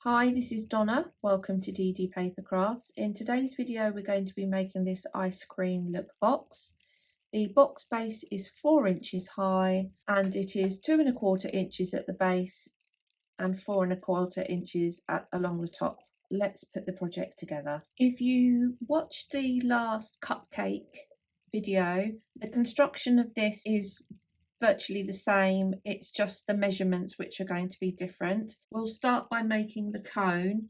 Hi, this is Donna. Welcome to DD Paper Crafts. In today's video, we're going to be making this ice cream look box. The box base is 4 inches high and it is 2¼ inches at the base and 4¼ inches along the top. Let's put the project together. If you watched the last cupcake video, the construction of this is virtually the same, it's just the measurements which are going to be different. We'll start by making the cone,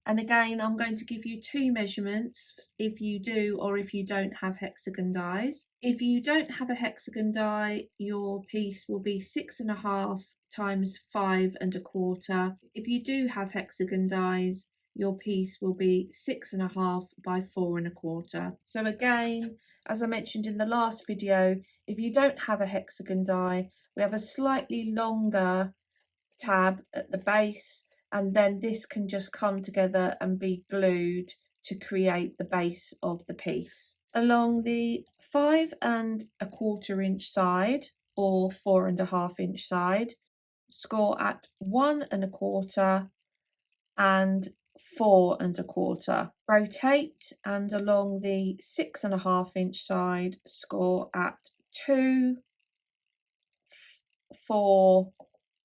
and again I'm going to give you 2 measurements if you do or if you don't have hexagon dies. If you don't have a hexagon die, your piece will be 6½ times 5¼ If you do have hexagon dies, your piece will be 6½ by 4¼ So again, as I mentioned in the last video, if you don't have a hexagon die, we have a slightly longer tab at the base, and then this can just come together and be glued to create the base of the piece. Along the 5¼ inch side or 4½ inch side, score at 1¼ and 4¼ Rotate, and along the 6½ inch side, score at 2, 4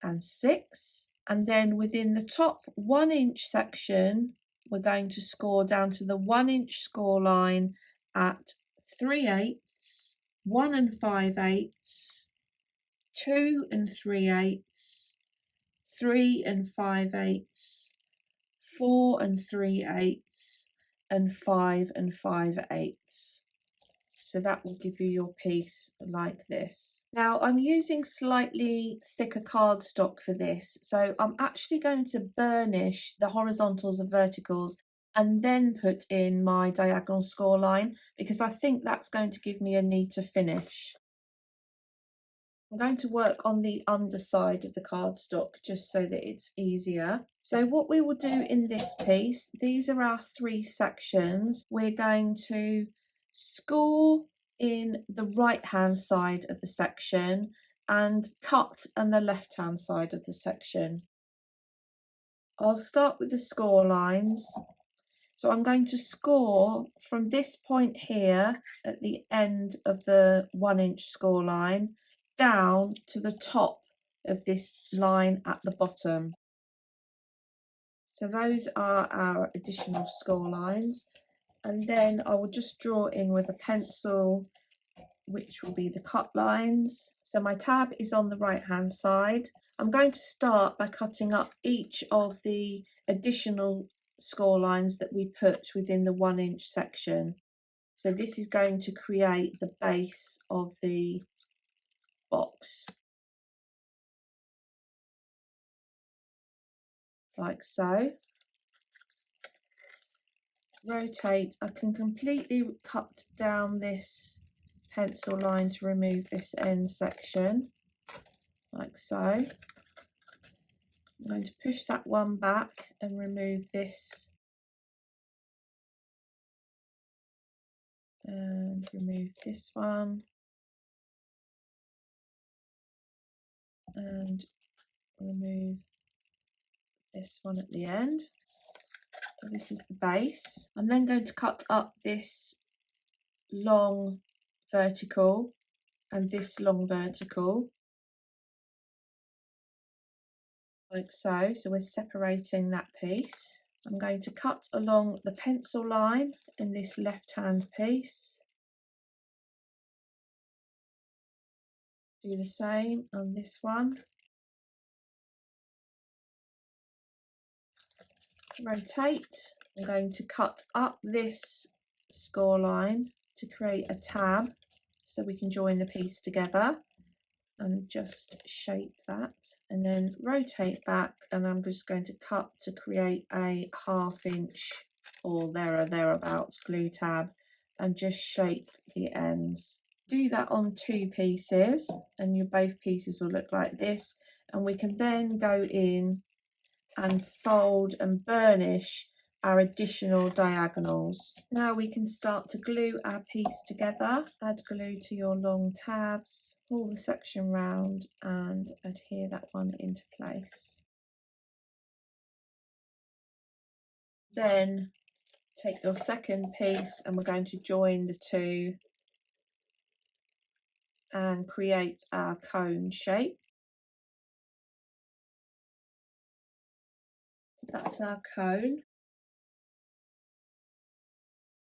and 6. And then within the top 1 inch section, we're going to score down to the 1 inch score line at 3/8, 1 5/8, 2 3/8, 3 5/8, 4 3/8, and 5 5/8. So that will give you your piece like this. Now I'm using slightly thicker cardstock for this, so I'm actually going to burnish the horizontals and verticals and then put in my diagonal score line, because I think that's going to give me a neater finish. I'm going to work on the underside of the cardstock just so that it's easier. So what we will do in this piece, these are our 3 sections. We're going to score in the right hand side of the section and cut on the left hand side of the section. I'll start with the score lines. So I'm going to score from this point here at the end of the 1 inch score line down to the top of this line at the bottom. So those are our additional score lines, and then I will just draw in with a pencil which will be the cut lines. So my tab is on the right hand side. I'm going to start by cutting up each of the additional score lines that we put within the 1 inch section. So this is going to create the base of the box, like so. Rotate. I can completely cut down this pencil line to remove this end section, like so. I'm going to push that one back and remove this, and remove this one, and remove this one at the end. So this is the base. I'm then going to cut up this long vertical and this long vertical, like so. So we're separating that piece. I'm going to cut along the pencil line in this left hand piece. Do the same on this one. Rotate. I'm going to cut up this score line to create a tab so we can join the piece together, and just shape that, and then rotate back, and I'm just going to cut to create a 1/2 inch or there or thereabouts glue tab, and just shape the ends. Do that on 2 pieces and your both pieces will look like this, and we can then go in and fold and burnish our additional diagonals. Now we can start to glue our piece together. Add glue to your long tabs, pull the section round and adhere that one into place. Then take your second piece and we're going to join the two and create our cone shape. That's our cone.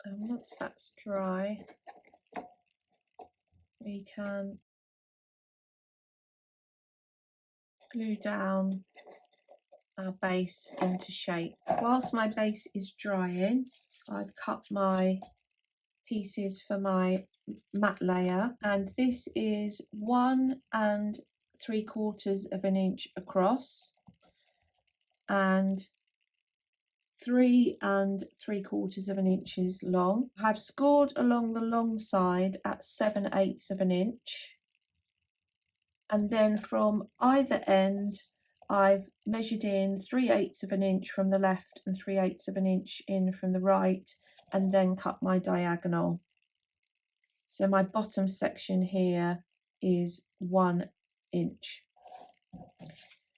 And once that's dry, we can glue down our base into shape. Whilst my base is drying, I've cut my pieces for my mat layer, and this is 1 3/4 of an inch across and 3 3/4 of an inches long. I've scored along the long side at 7/8 of an inch, and then from either end I've measured in 3/8 of an inch from the left and 3/8 of an inch in from the right, and then cut my diagonal. So my bottom section here is 1 inch.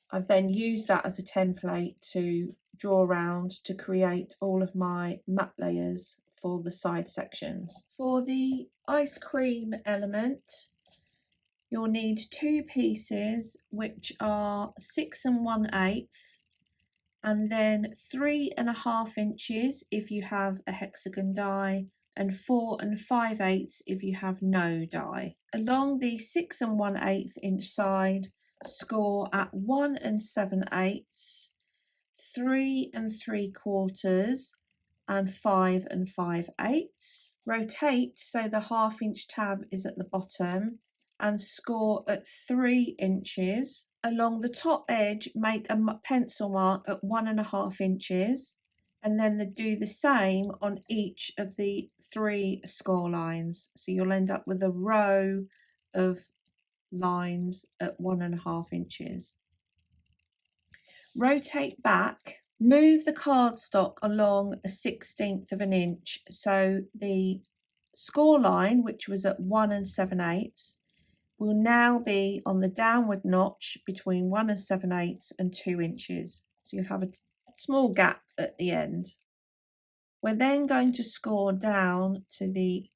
I've then used that as a template to draw around to create all of my mat layers for the side sections. For the ice cream element, you'll need 2 pieces which are 6 1/8 and then 3.5 inches if you have a hexagon die and 4 5/8 if you have no die. Along the 6 1/8 inch side, score at 1 7/8, 3 3/4 and 5 5/8. Rotate so the 1/2 inch tab is at the bottom and score at 3 inches. Along the top edge, make a pencil mark at 1.5 inches and then do the same on each of the 3 score lines. So you'll end up with a row of lines at 1.5 inches. Rotate back, move the cardstock along a 1/16 of an inch. So the score line, which was at 1 7/8, will now be on the downward notch between 1 7/8 and 2 inches. So you'll have a small gap at the end. We're then going to score down to the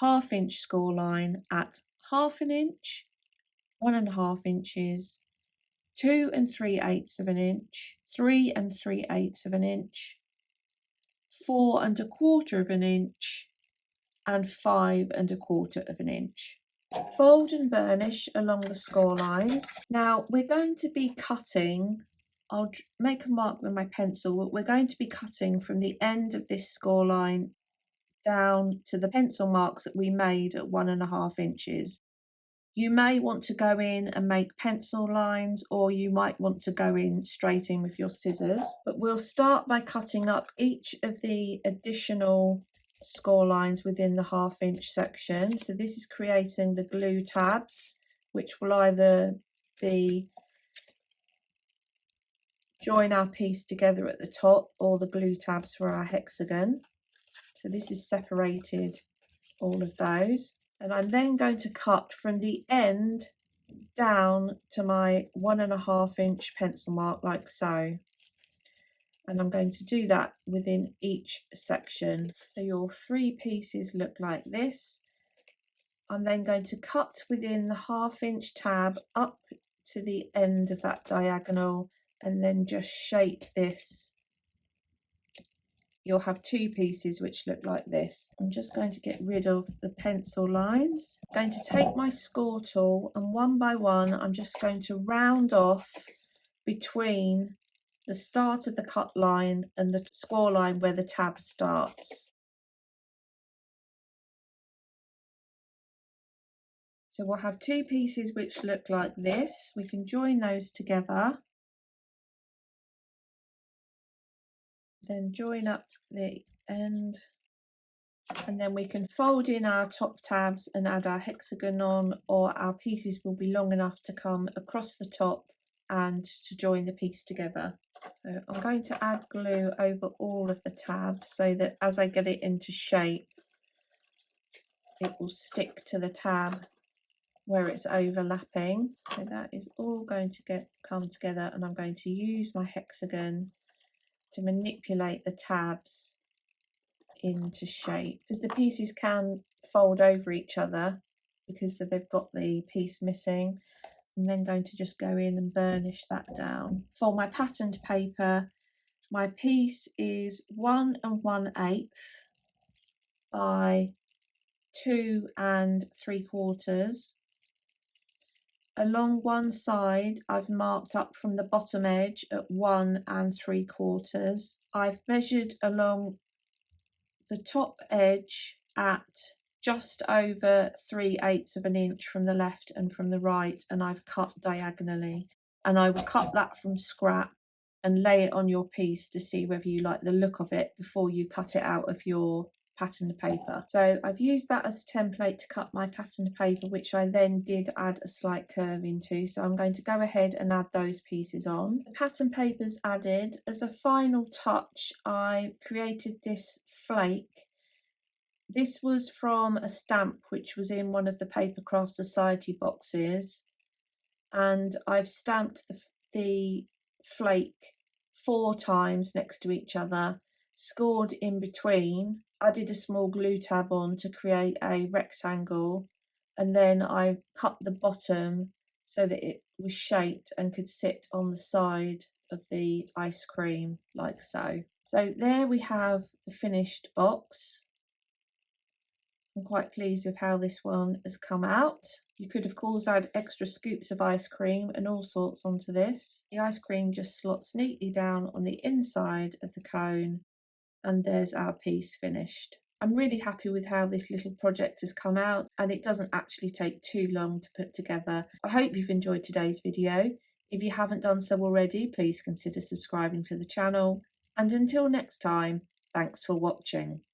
1/2 inch score line at 1/2 inch, 1.5 inches, 2 3/8 of an inch, 3 3/8 of an inch, 4 1/4 of an inch, and 5 1/4 of an inch. Fold and burnish along the score lines. Now we're going to be cutting, I'll make a mark with my pencil, but we're going to be cutting from the end of this score line down to the pencil marks that we made at 1.5 inches. You may want to go in and make pencil lines, or you might want to go in straight in with your scissors, but we'll start by cutting up each of the additional score lines within the 1/2 inch section. So this is creating the glue tabs, which will either be join our piece together at the top or the glue tabs for our hexagon. So this is separated all of those, and I'm then going to cut from the end down to my 1.5 inch pencil mark like so. And I'm going to do that within each section. So your 3 pieces look like this. I'm then going to cut within the 1/2 inch tab up to the end of that diagonal and then just shape this. You'll have 2 pieces which look like this. I'm just going to get rid of the pencil lines. I'm going to take my score tool and one by one I'm just going to round off between the start of the cut line and the score line where the tab starts. So we'll have 2 pieces which look like this. We can join those together. Then join up the end, and then we can fold in our top tabs and add our hexagon on, or our pieces will be long enough to come across the top and to join the piece together. So I'm going to add glue over all of the tabs so that as I get it into shape, it will stick to the tab where it's overlapping. So that is all going to come together, and I'm going to use my hexagon to manipulate the tabs into shape, because the pieces can fold over each other because they've got the piece missing. I'm then going to just go in and burnish that down. For my patterned paper, my piece is 1 1/8 by 2 3/4. Along one side, I've marked up from the bottom edge at 1 3/4. I've measured along the top edge at just over 3/8 of an inch from the left and from the right, and I've cut diagonally. And I will cut that from scrap and lay it on your piece to see whether you like the look of it before you cut it out of your patterned paper. So I've used that as a template to cut my patterned paper, which I then did add a slight curve into. So I'm going to go ahead and add those pieces on. The pattern paper's added. As a final touch, I created this flake. This was from a stamp which was in one of the Paper Craft Society boxes, and I've stamped the flake 4 times next to each other, scored in between, added a small glue tab on to create a rectangle, and then I cut the bottom so that it was shaped and could sit on the side of the ice cream like so. So there we have the finished box. I'm quite pleased with how this one has come out. You could of course add extra scoops of ice cream and all sorts onto this. The ice cream just slots neatly down on the inside of the cone, and there's our piece finished. I'm really happy with how this little project has come out, and it doesn't actually take too long to put together. I hope you've enjoyed today's video. If you haven't done so already, please consider subscribing to the channel. And until next time, thanks for watching.